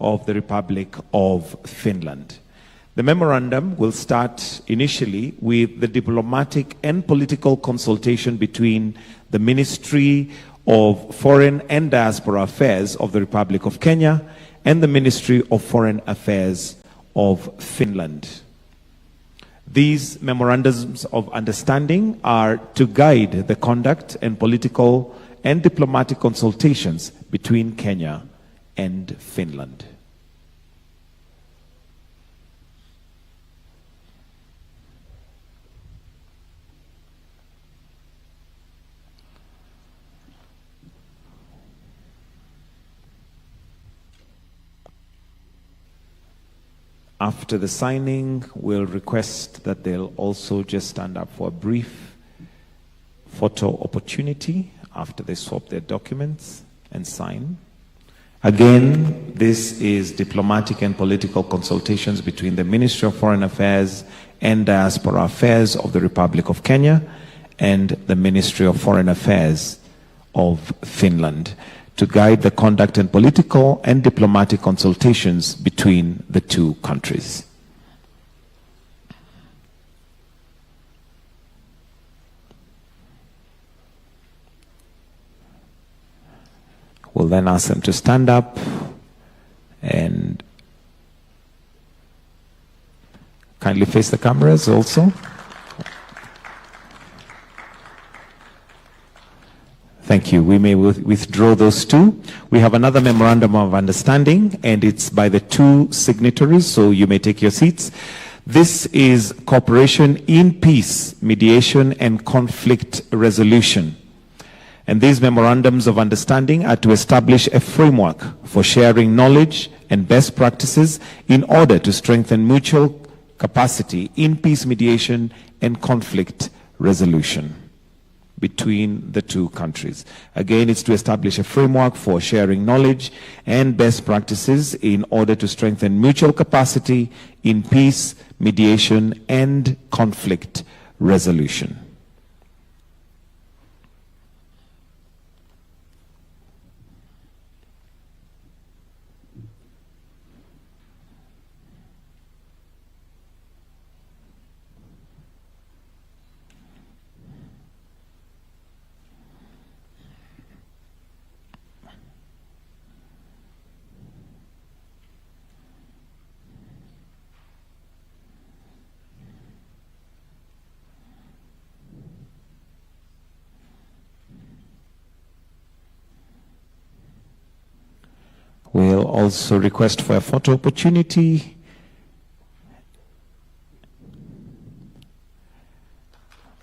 of the Republic of Finland. The memorandum will start initially with the diplomatic and political consultation between the Ministry of Foreign and Diaspora Affairs of the Republic of Kenya and the Ministry of Foreign Affairs of Finland. These memorandums of understanding are to guide the conduct and political and diplomatic consultations between Kenya and Finland. After the signing, we'll request that they'll also just stand up for a brief photo opportunity after they swap their documents and sign. Again, this is diplomatic and political consultations between the Ministry of Foreign Affairs and Diaspora Affairs of the Republic of Kenya and the Ministry of Foreign Affairs of Finland to guide the conduct and political and diplomatic consultations between the two countries. We'll then ask them to stand up and kindly face the cameras also. Thank you. We may withdraw those two. We have another memorandum of understanding, and it's by the two signatories, so you may take your seats. This is cooperation in peace, mediation, and conflict resolution. And these memorandums of understanding are to establish a framework for sharing knowledge and best practices in order to strengthen mutual capacity in peace mediation and conflict resolution between the two countries. Again, it's to establish a framework for sharing knowledge and best practices in order to strengthen mutual capacity in peace, mediation, and conflict resolution. We'll also request for a photo opportunity.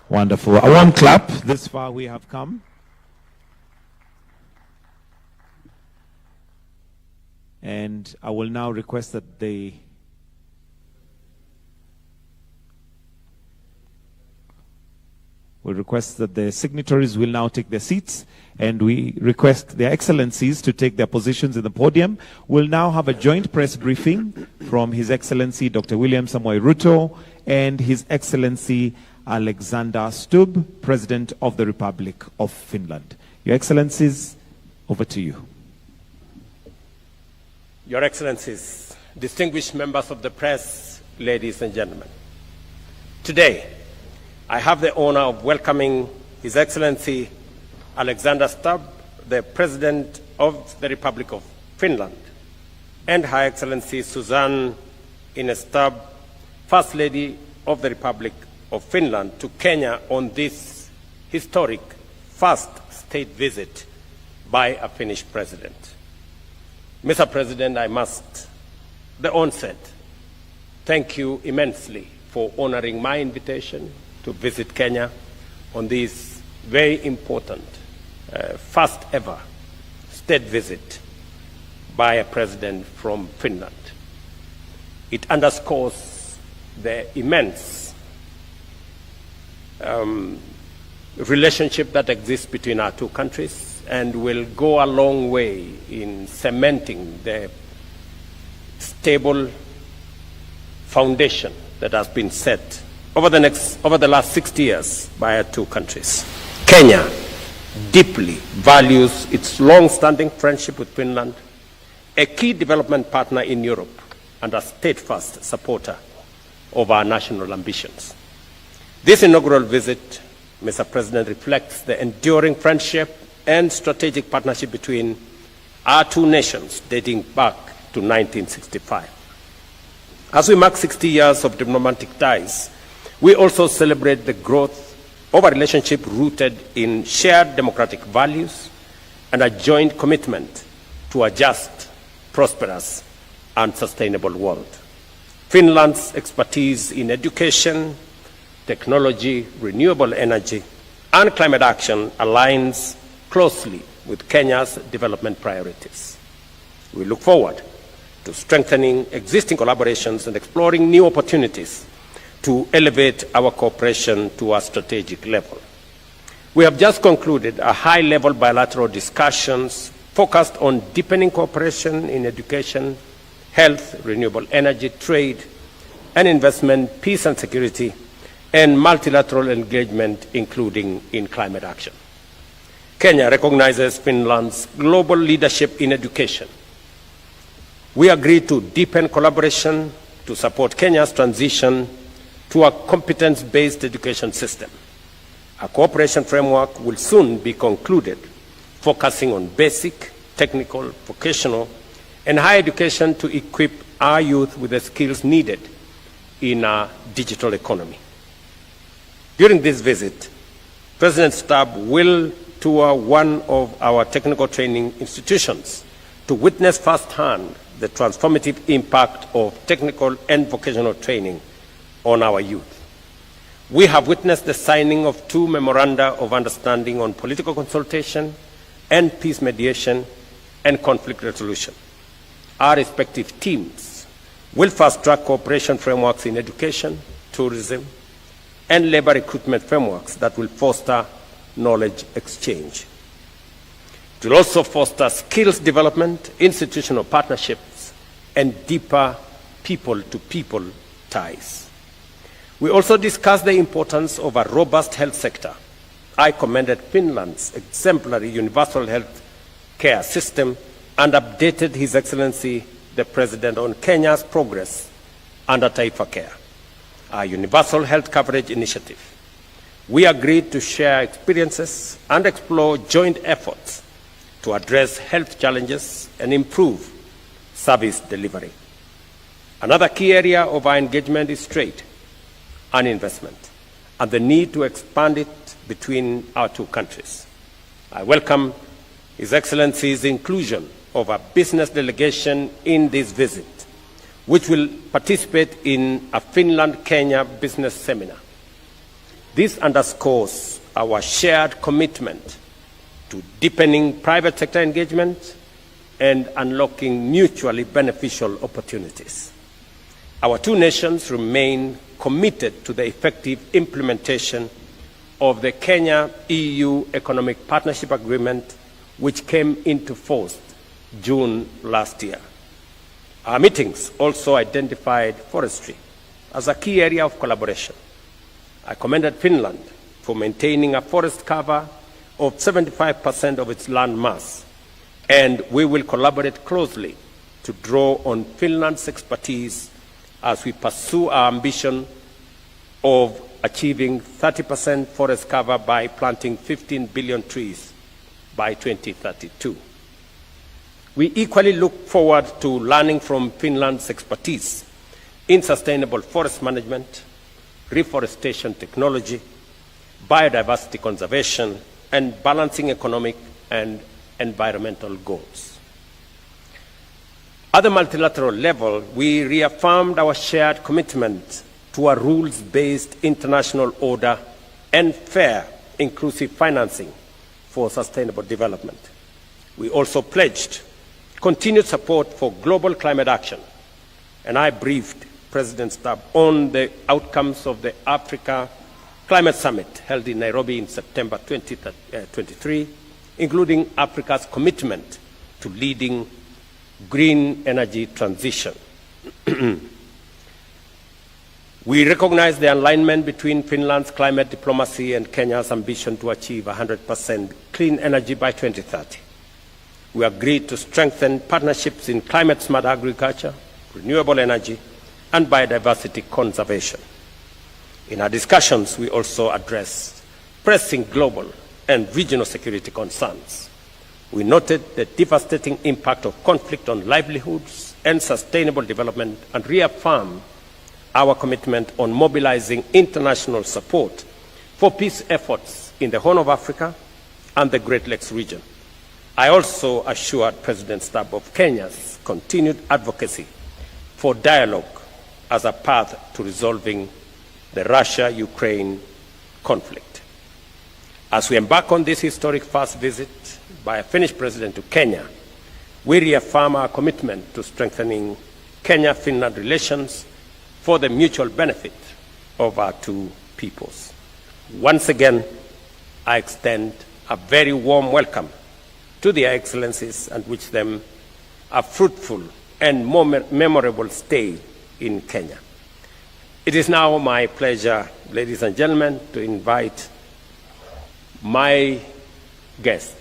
Wonderful. A warm clap. This far we have come. And I will now request that they the signatories will now take their seats, and we request their excellencies to take their positions in the podium. We'll now have a joint press briefing from His Excellency Dr. William Samoei Ruto and His Excellency Alexander Stubb, President of the Republic of Finland. Your Excellencies, over to you. Your Excellencies, distinguished members of the press, ladies and gentlemen. Today, I have the honor of welcoming His Excellency Alexander Stubb, the President of the Republic of Finland, and Her Excellency Susan Ines Stubb, First Lady of the Republic of Finland, to Kenya on this historic first state visit by a Finnish president. Mr. President, I must, at the onset, thank you immensely for honoring my invitation to visit Kenya on this very important first ever state visit by a president from Finland. It underscores the immense relationship that exists between our two countries and will go a long way in cementing the stable foundation that has been set over the last 60 years by our two countries. Kenya deeply values its long-standing friendship with Finland a key development partner in Europe, and a steadfast supporter of our national ambitions. This inaugural visit, Mr. President, reflects the enduring friendship and strategic partnership between our two nations dating back to 1965. As we mark 60 years of diplomatic ties, we also celebrate the growth of a relationship rooted in shared democratic values and a joint commitment to a just, prosperous, and sustainable world. Finland's expertise in education, technology, renewable energy, and climate action aligns closely with Kenya's development priorities. We look forward to strengthening existing collaborations and exploring new opportunities to elevate our cooperation to a strategic level. We have just concluded a high-level bilateral discussions focused on deepening cooperation in education, health, renewable energy, trade, and investment, peace and security, and multilateral engagement, including in climate action. Kenya recognizes Finland's global leadership in education. We agreed to deepen collaboration to support Kenya's transition to a competence-based education system. A cooperation framework will soon be concluded, focusing on basic, technical, vocational, and higher education to equip our youth with the skills needed in a digital economy. During this visit, President Stubb will tour one of our technical training institutions to witness firsthand the transformative impact of technical and vocational training on our youth. We have witnessed the signing of 2 memoranda of understanding on political consultation and peace mediation and conflict resolution. Our respective teams will fast-track cooperation frameworks in education, tourism, and labor recruitment frameworks that will foster knowledge exchange. It will also foster skills development, institutional partnerships, and deeper people-to-people ties. We also discussed the importance of a robust health sector. I commended Finland's exemplary universal health care system and updated His Excellency the President on Kenya's progress under Taifa Care, our universal health coverage initiative. We agreed to share experiences and explore joint efforts to address health challenges and improve service delivery. Another key area of our engagement is trade and investment, and the need to expand it between our two countries. I welcome His Excellency's inclusion of a business delegation in this visit, which will participate in a Finland-Kenya business seminar. This underscores our shared commitment to deepening private sector engagement and unlocking mutually beneficial opportunities. Our two nations remain committed to the effective implementation of the Kenya-EU Economic Partnership Agreement, which came into force June last year. Our meetings also identified forestry as a key area of collaboration. I commended Finland for maintaining a forest cover of 75% of its land mass, and we will collaborate closely to draw on Finland's expertise as we pursue our ambition of achieving 30% forest cover by planting 15 billion trees by 2032. We equally look forward to learning from Finland's expertise in sustainable forest management, reforestation technology, biodiversity conservation, and balancing economic and environmental goals. At the multilateral level, we reaffirmed our shared commitment to a rules-based international order and fair, inclusive financing for sustainable development. We also pledged continued support for global climate action, and I briefed President Stubb on the outcomes of the Africa Climate Summit held in Nairobi in September 2023, including Africa's commitment to leading green energy transition. We recognize the alignment between Finland's climate diplomacy and Kenya's ambition to achieve 100% clean energy by 2030. we agreed to strengthen partnerships in climate-smart agriculture, renewable energy, and biodiversity conservation. In our discussions, we also addressed pressing global and regional security concerns. We noted the devastating impact of conflict on livelihoods and sustainable development and reaffirmed our commitment on mobilizing international support for peace efforts in the Horn of Africa and the Great Lakes region. I also assured President Stubb of Kenya's continued advocacy for dialogue as a path to resolving the Russia-Ukraine conflict. As we embark on this historic first visit by a Finnish president to Kenya, we reaffirm our commitment to strengthening Kenya-Finland relations for the mutual benefit of our two peoples. Once again, I extend a very warm welcome to their excellencies and wish them a fruitful and memorable stay in Kenya. It is now my pleasure, ladies and gentlemen, to invite my guest,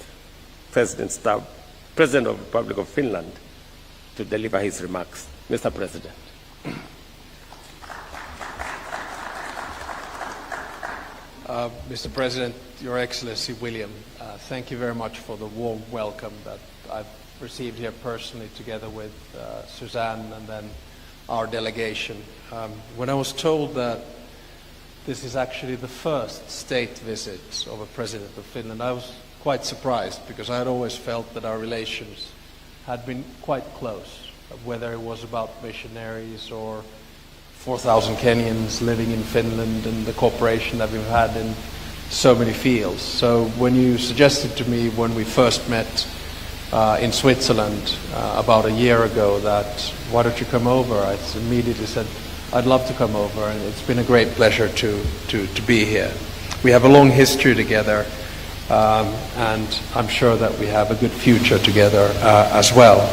President Stubb, President of the Republic of Finland, to deliver his remarks. Mr. President. Mr. President, Your Excellency William, thank you very much for the warm welcome that I've received here personally together with Suzanne and then our delegation. When I was told that this is actually the first state visit of a President of Finland, I was quite surprised because I had always felt that our relations had been quite close, whether it was about missionaries or 4,000 Kenyans living in Finland and the cooperation that we've had in so many fields. So when you suggested to me when we first met in Switzerland about a year ago that why don't you come over, I immediately said I'd love to come over, and it's been a great pleasure to be here. We have a long history together, and I'm sure that we have a good future together as well.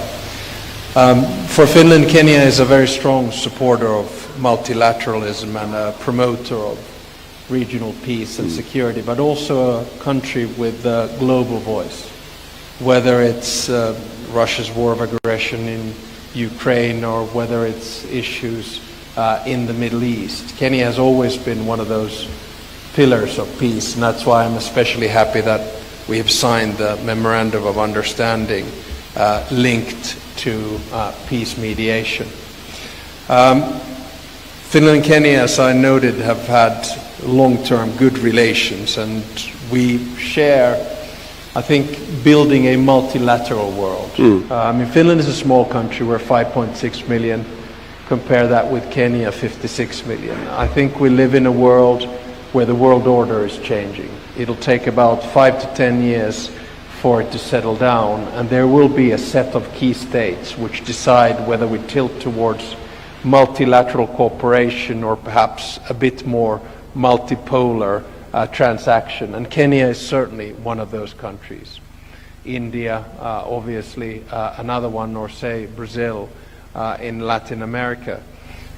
For Finland, Kenya is a very strong supporter of multilateralism and a promoter of regional peace and security, but also a country with a global voice. Whether it's Russia's war of aggression in Ukraine or whether it's issues in the Middle East, Kenya has always been one of those pillars of peace, and that's why I'm especially happy that we have signed the Memorandum of Understanding linked to peace mediation. Finland and Kenya, as I noted, have had long-term good relations, and we share, I think, building a multilateral world. Finland is a small country. We're 5.6 million. Compare that with Kenya, 56 million. I think we live in a world where the world order is changing. It'll take about 5 to 10 years for it to settle down, and there will be a set of key states which decide whether we tilt towards multilateral cooperation or perhaps a bit more multipolar transaction. And Kenya is certainly one of those countries. India, obviously, another one, or say Brazil in Latin America.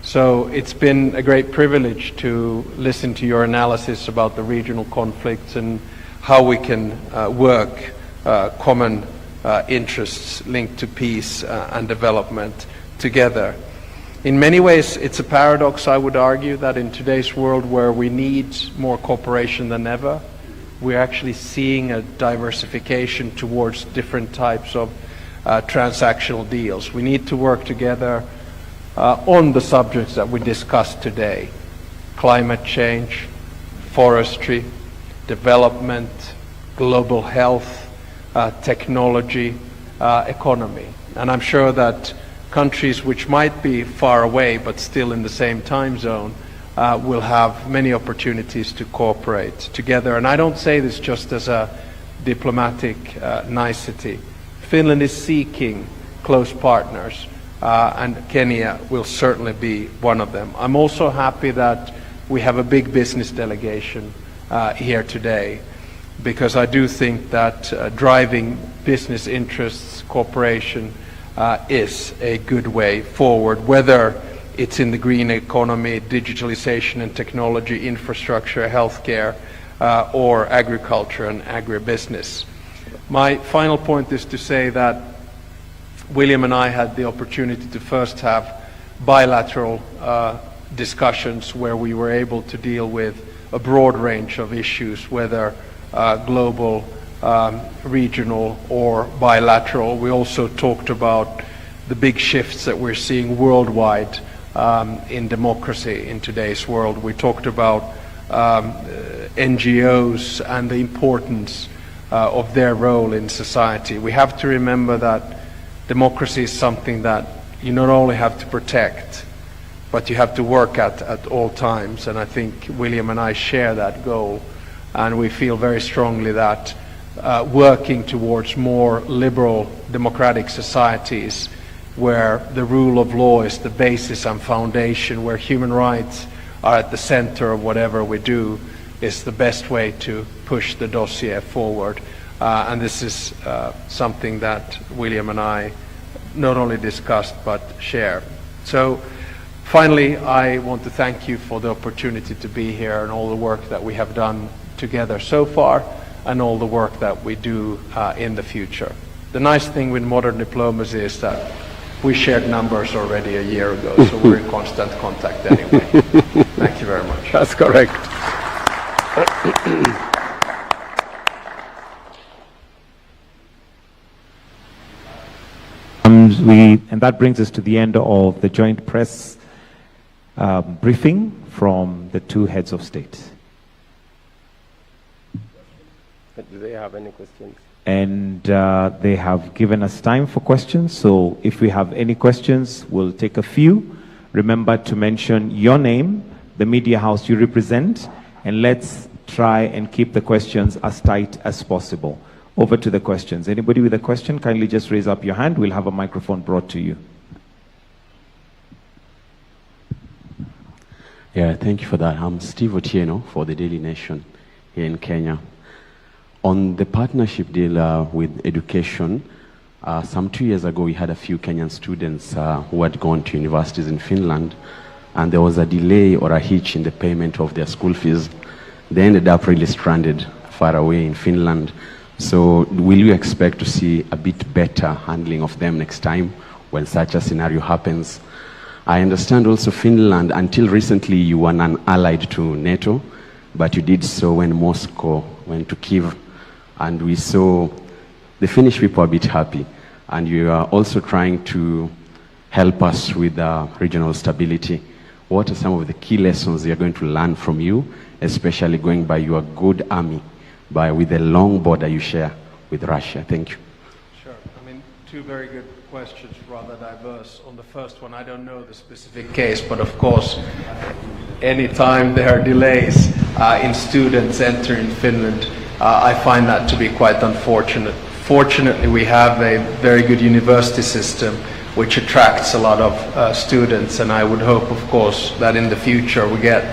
So it's been a great privilege to listen to your analysis about the regional conflicts and how we can work common interests linked to peace and development together. In many ways, it's a paradox, I would argue, that in today's world where we need more cooperation than ever, we're actually seeing a diversification towards different types of transactional deals. We need to work together on the subjects that we discussed today: climate change, forestry, development, global health, technology, economy. And I'm sure that countries which might be far away but still in the same time zone will have many opportunities to cooperate together. And I don't say this just as a diplomatic nicety. Finland is seeking close partners, and Kenya will certainly be one of them. I'm also happy that we have a big business delegation here today, because I do think that driving business interests, cooperation, is a good way forward, whether it's in the green economy, digitalization and technology, infrastructure, healthcare, or agriculture and agribusiness. My final point is to say that William and I had the opportunity to first have bilateral discussions where we were able to deal with a broad range of issues, whether global, regional, or bilateral. We also talked about the big shifts that we're seeing worldwide in democracy in today's world. We talked about NGOs and the importance of their role in society. We have to remember that democracy is something that you not only have to protect, but you have to work at all times. And I think William and I share that goal. And we feel very strongly that working towards more liberal democratic societies where the rule of law is the basis and foundation, where human rights are at the center of whatever we do, is the best way to push the dossier forward. And this is something that William and I not only discussed but share. So finally, I want to thank you for the opportunity to be here and all the work that we have done together so far and all the work that we do in the future. The nice thing with modern diplomacy is that we shared numbers already a year ago, so we're in constant contact anyway. Thank you very much. That's correct. And that brings us to the end of the joint press briefing from the two heads of state. Do they have any questions? And they have given us time for questions. So if we have any questions, we'll take a few. Remember to mention your name, the media house you represent, and let's try and keep the questions as tight as possible. Over to the questions. Anybody with a question, kindly just raise up your hand. We'll have a microphone brought to you. Yeah, thank you for that. I'm Steve Otieno for the Daily Nation here in Kenya. On the partnership deal with education, some 2 years ago we had a few Kenyan students who had gone to universities in Finland, and there was a delay or a hitch in the payment of their school fees. They ended up really stranded far away in Finland. So will you expect to see a bit better handling of them next time when such a scenario happens? I understand also Finland, until recently you were non-allied to NATO, but you did so when Moscow went to Kyiv, and we saw the Finnish people a bit happy. And you are also trying to help us with regional stability. What are some of the key lessons you're going to learn from you, especially going by your good army, with the long border you share with Russia? Thank you. Sure. I mean, two very good questions, rather diverse. On the first one, I don't know the specific case, but of course, anytime there are delays in students entering Finland, I find that to be quite unfortunate. Fortunately, we have a very good university system which attracts a lot of students, and I would hope, of course, that in the future we get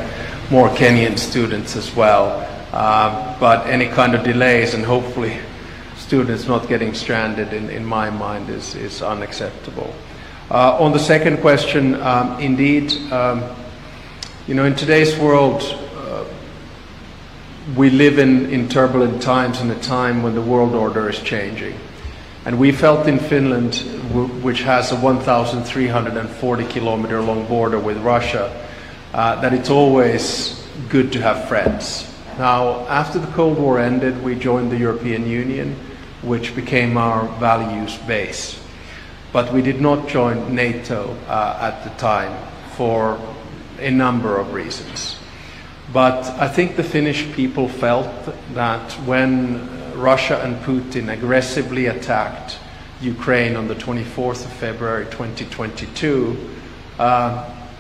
more Kenyan students as well. But any kind of delays and hopefully students not getting stranded in my mind is unacceptable. On the second question, indeed, in today's world, we live in turbulent times, in a time when the world order is changing. And we felt in Finland, which has a 1,340 kilometer long border with Russia, that it's always good to have friends. Now, after the Cold War ended, we joined the European Union, which became our values base. But we did not join NATO at the time for a number of reasons. But I think the Finnish people felt that when Russia and Putin aggressively attacked Ukraine on the 24th of February 2022,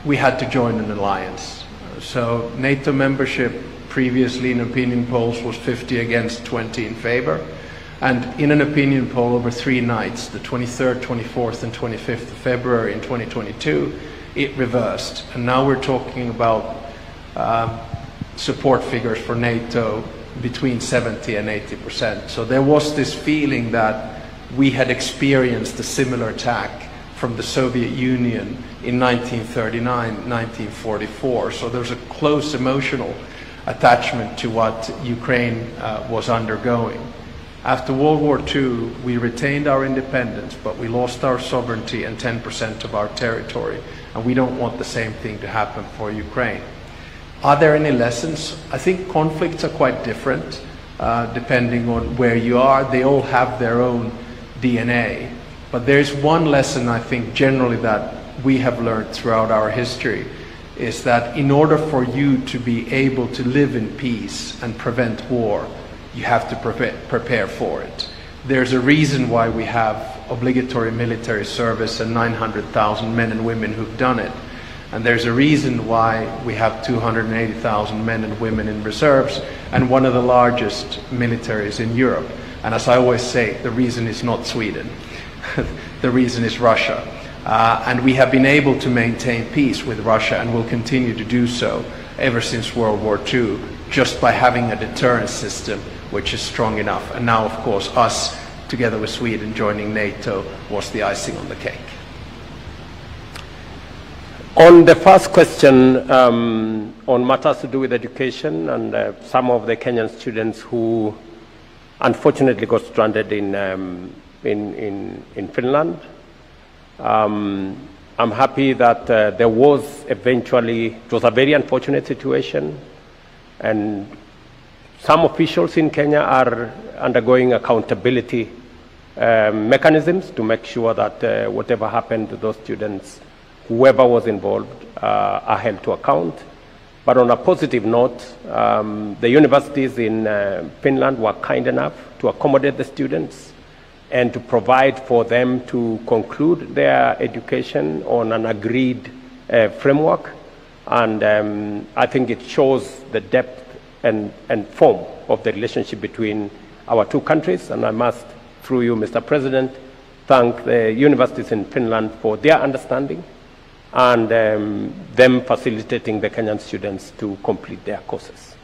we had to join an alliance. So NATO membership previously in opinion polls was 50 against 20 in favor. And in an opinion poll over 3 nights, the 23rd, 24th and 25th of February in 2022, it reversed. And now we're talking about support figures for NATO between 70 and 80%. So there was this feeling that we had experienced a similar attack from the Soviet Union in 1939, 1944. So there's a close emotional attachment to what Ukraine was undergoing. After World War II, we retained our independence, but we lost our sovereignty and 10% of our territory, and we don't want the same thing to happen for Ukraine. Are there any lessons? I think conflicts are quite different, depending on where you are. They all have their own DNA. But there's one lesson I think generally that we have learned throughout our history, is that in order for you to be able to live in peace and prevent war, you have to prepare for it. There's a reason why we have obligatory military service and 900,000 men and women who've done it. And there's a reason why we have 280,000 men and women in reserves and one of the largest militaries in Europe. And as I always say, the reason is not Sweden. The reason is Russia. And we have been able to maintain peace with Russia and will continue to do so ever since World War II, just by having a deterrence system which is strong enough. And now, of course, us, together with Sweden, joining NATO was the icing on the cake. On the first question, on matters to do with education and some of the Kenyan students who unfortunately got stranded in Finland, I'm happy that there was eventually, it was a very unfortunate situation, and some officials in Kenya are undergoing accountability mechanisms to make sure that whatever happened to those students, whoever was involved, are held to account. But on a positive note, the universities in Finland were kind enough to accommodate the students and to provide for them to conclude their education on an agreed framework. And I think it shows the depth and form of the relationship between our two countries. And I must, through you, Mr. President, thank the universities in Finland for their understanding and them facilitating the Kenyan students to complete their courses.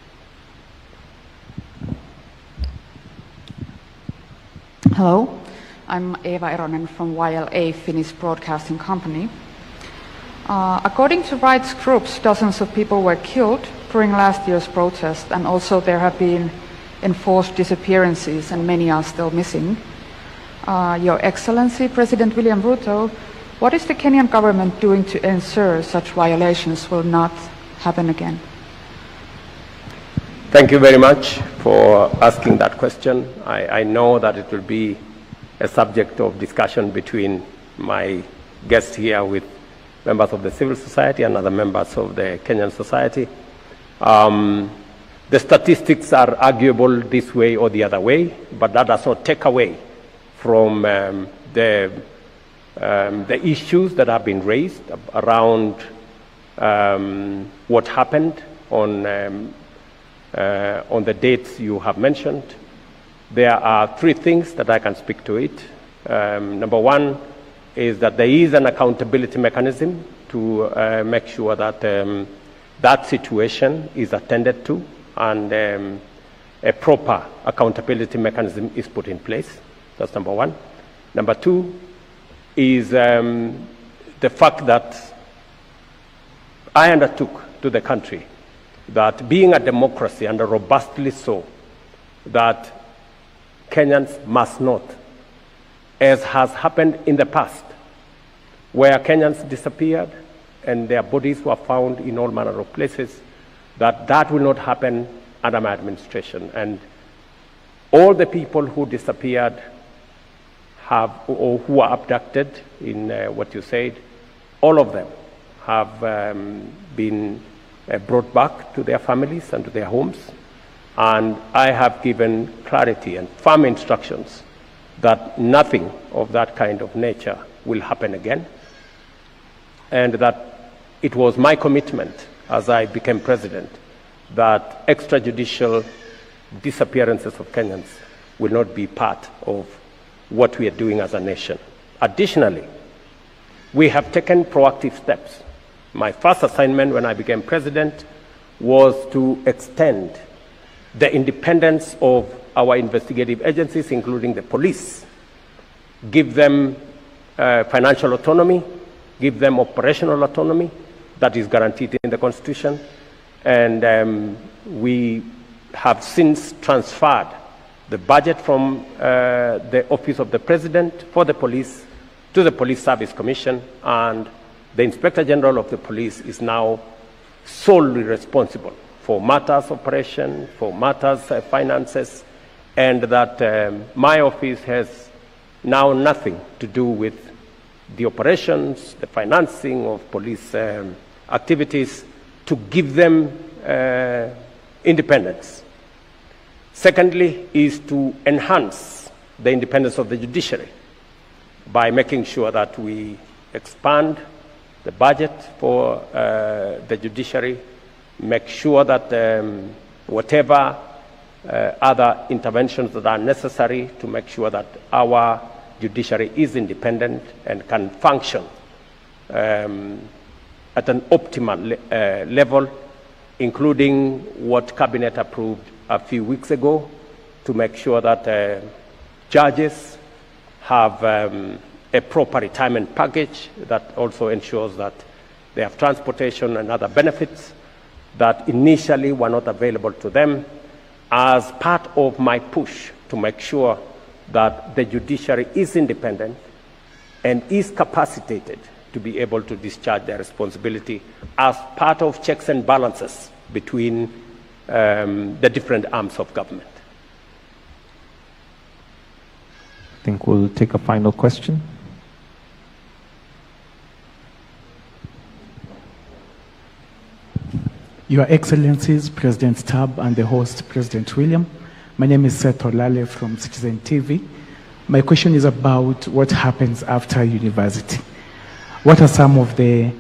Hello, I'm Eva Eronen from YLA Finnish Broadcasting Company. According to rights groups, dozens of people were killed during last year's protest, and also there have been enforced disappearances and many are still missing. Your Excellency, President William Ruto, what is the Kenyan government doing to ensure such violations will not happen again? Thank you very much for asking that question. I know that it will be a subject of discussion between my guest here with members of the civil society and other members of the Kenyan society. The statistics are arguable this way or the other way, but that does not take away from the issues that have been raised around what happened on the dates you have mentioned. There are three things that I can speak to it. Number one is that there is an accountability mechanism to make sure that that situation is attended to and a proper accountability mechanism is put in place. That's number one. Number two is the fact that I undertook to the country that being a democracy, and robustly so, that Kenyans must not, as has happened in the past, where Kenyans disappeared and their bodies were found in all manner of places, that will not happen under my administration. And all the people who disappeared or who were abducted in what you said, all of them have been brought back to their families and to their homes. And I have given clarity and firm instructions that nothing of that kind of nature will happen again. And that it was my commitment as I became president that extrajudicial disappearances of Kenyans will not be part of what we are doing as a nation. Additionally, we have taken proactive steps. My first assignment when I became president was to extend the independence of our investigative agencies, including the police, give them financial autonomy, give them operational autonomy that is guaranteed in the Constitution. And we have since transferred the budget from the Office of the President for the police to the Police Service Commission, and the Inspector General of the Police is now solely responsible for matters operation, for matters finances, and that my office has now nothing to do with the operations, the financing of police activities, to give them independence. Secondly, is to enhance the independence of the judiciary by making sure that we expand the budget for the judiciary, make sure that whatever other interventions that are necessary to make sure that our judiciary is independent and can function at an optimal level, including what Cabinet approved a few weeks ago to make sure that judges have a proper retirement package that also ensures that they have transportation and other benefits that initially were not available to them, as part of my push to make sure that the judiciary is independent and is capacitated to be able to discharge their responsibility as part of checks and balances between the different arms of government. I think we'll take a final question. Your Excellencies, President Stubb and the host, President William. My name is Seth Olale from Citizen TV. My question is about what happens after university. What are some of the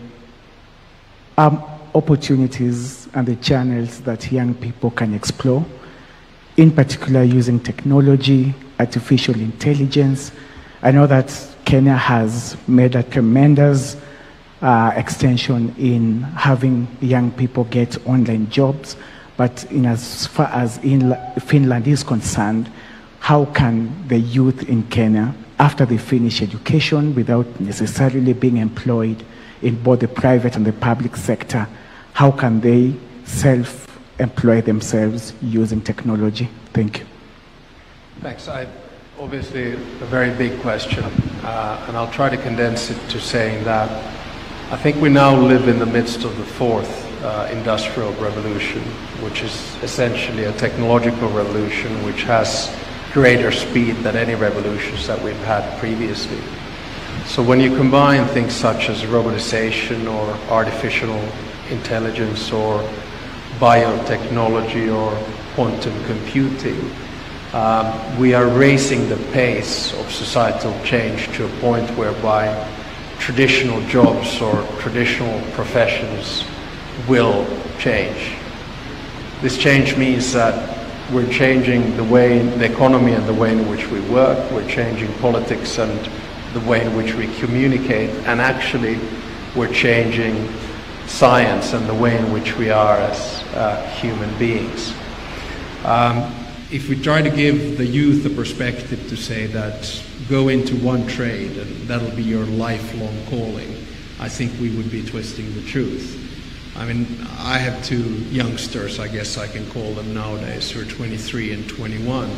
opportunities and the channels that young people can explore, in particular using technology, artificial intelligence? I know that Kenya has made a tremendous extension in having young people get online jobs, but in as far as Finland is concerned, how can the youth in Kenya, after they finish education without necessarily being employed in both the private and the public sector, how can they self-employ themselves using technology? Thank you. Thanks. Obviously, a very big question, and I'll try to condense it to saying that I think we now live in the midst of the fourth industrial revolution, which is essentially a technological revolution which has greater speed than any revolutions that we've had previously. So when you combine things such as robotization or artificial intelligence or biotechnology or quantum computing, we are raising the pace of societal change to a point whereby traditional jobs or traditional professions will change. This change means that we're changing the way, the economy and the way in which we work, we're changing politics and the way in which we communicate, and actually we're changing science and the way in which we are as human beings. If we try to give the youth a perspective to say that go into one trade and that'll be your lifelong calling, I think we would be twisting the truth. I mean, I have two youngsters, I guess I can call them nowadays, who are 23 and 21.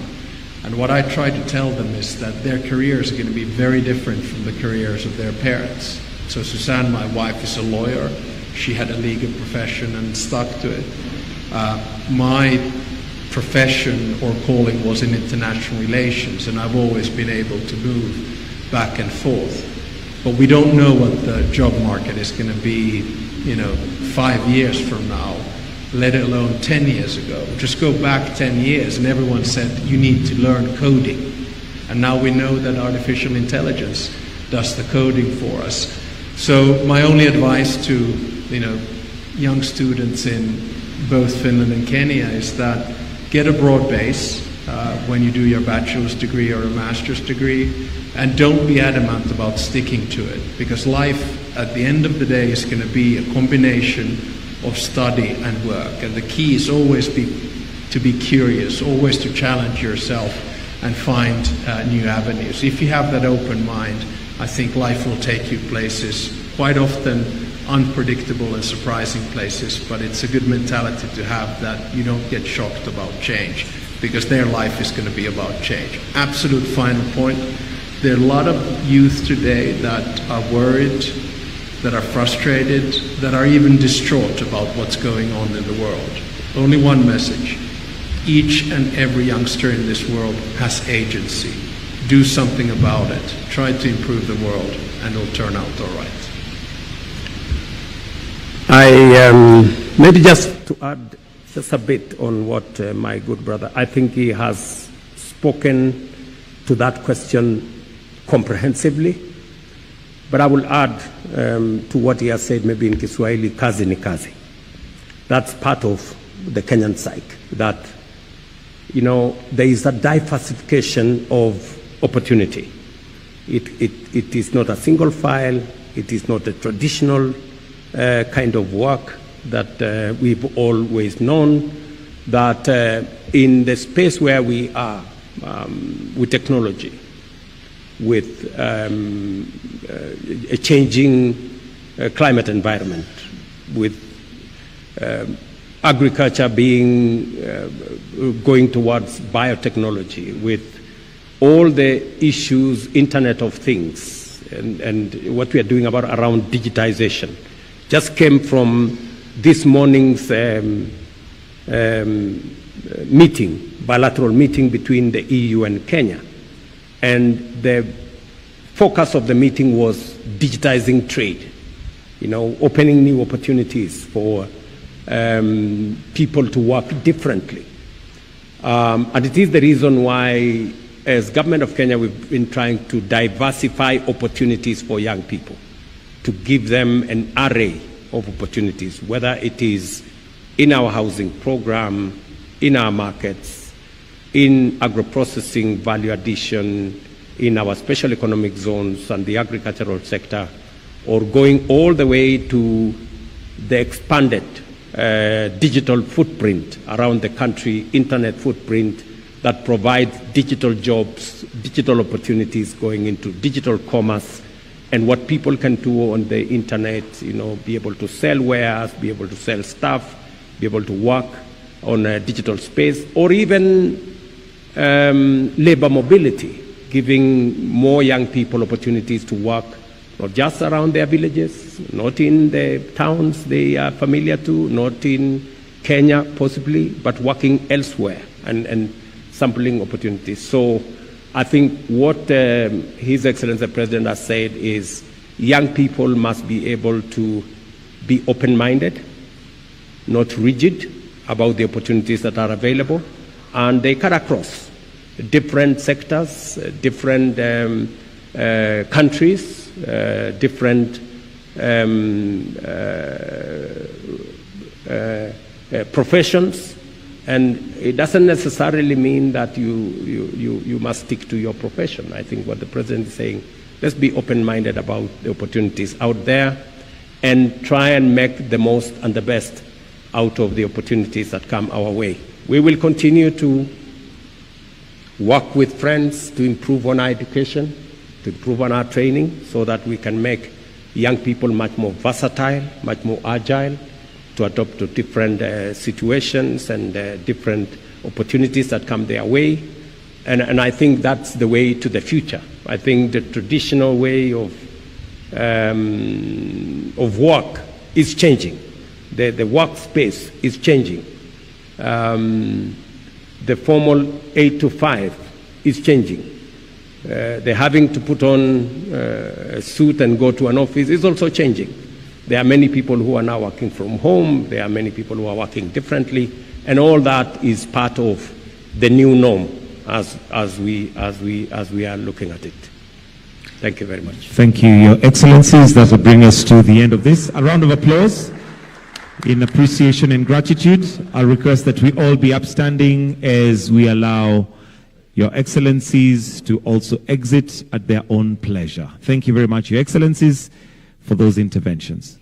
And what I try to tell them is that their careers are going to be very different from the careers of their parents. So Suzanne, my wife, is a lawyer. She had a legal profession and stuck to it. My profession or calling was in international relations, and I've always been able to move back and forth. But we don't know what the job market is going to be, 5 years from now, let alone 10 years ago. Just go back 10 years and everyone said you need to learn coding. And now we know that artificial intelligence does the coding for us. So my only advice to young students in both Finland and Kenya is that get a broad base when you do your bachelor's degree or a master's degree, and don't be adamant about sticking to it, because life at the end of the day is going to be a combination of study and work, and the key is always to be curious, always to challenge yourself and find new avenues. If you have that open mind, I think life will take you places, quite often unpredictable and surprising places, but it's a good mentality to have, that you don't get shocked about change. because their life is going to be about change. Absolute final point. There are a lot of youth today that are worried, that are frustrated, that are even distraught about what's going on in the world. Only one message. Each and every youngster in this world has agency. Do something about it. Try to improve the world, and it'll turn out all right. Maybe just to add just a bit on what my good brother, I think he has spoken to that question comprehensively, but I will add to what he has said maybe in Kiswahili, kazi ni kazi. That's part of the Kenyan psyche, that, you know, there is a diversification of opportunity. It is not a single file, it is not a traditional kind of work that we've always known, that in the space where we are with technology, with a changing climate environment, with agriculture being going towards biotechnology, with all the issues, Internet of Things, and what we are doing around digitization. Just came from this morning's bilateral meeting between the EU and Kenya. And the focus of the meeting was digitizing trade, you know, opening new opportunities for people to work differently. And it is the reason why, as government of Kenya, we've been trying to diversify opportunities for young people, to give them an array of opportunities, whether it is in our housing program, in our markets, in agro-processing, value addition, in our special economic zones and the agricultural sector, or going all the way to the expanded digital footprint around the country, internet footprint that provides digital jobs, digital opportunities going into digital commerce, and what people can do on the internet, you know, be able to sell wares, be able to sell stuff, be able to work on a digital space, or even labor mobility, giving more young people opportunities to work, not just around their villages, not in the towns they are familiar to, not in Kenya possibly, but working elsewhere and sampling opportunities. So I think what His Excellency the President has said is young people must be able to be open-minded, not rigid about the opportunities that are available, and they cut across different sectors, different countries, different professions, and it doesn't necessarily mean that you must stick to your profession. I think what the President is saying, let's be open-minded about the opportunities out there and try and make the most and the best out of the opportunities that come our way. We will continue to work with friends to improve on our education, to improve on our training, so that we can make young people much more versatile, much more agile, to adapt to different situations and different opportunities that come their way. And I think that's the way to the future. I think the traditional way of work is changing. The workspace is changing. The formal 8 to 5 is changing. The having to put on a suit and go to an office is also changing. There are many people who are now working from home. There are many people who are working differently, and all that is part of the new norm as we are looking at it. Thank you very much. Thank you, Your Excellencies. That will bring us to the end of this. A round of applause in appreciation and gratitude. I request that we all be upstanding as we allow Your Excellencies to also exit at their own pleasure. Thank you very much, Your Excellencies, for those interventions.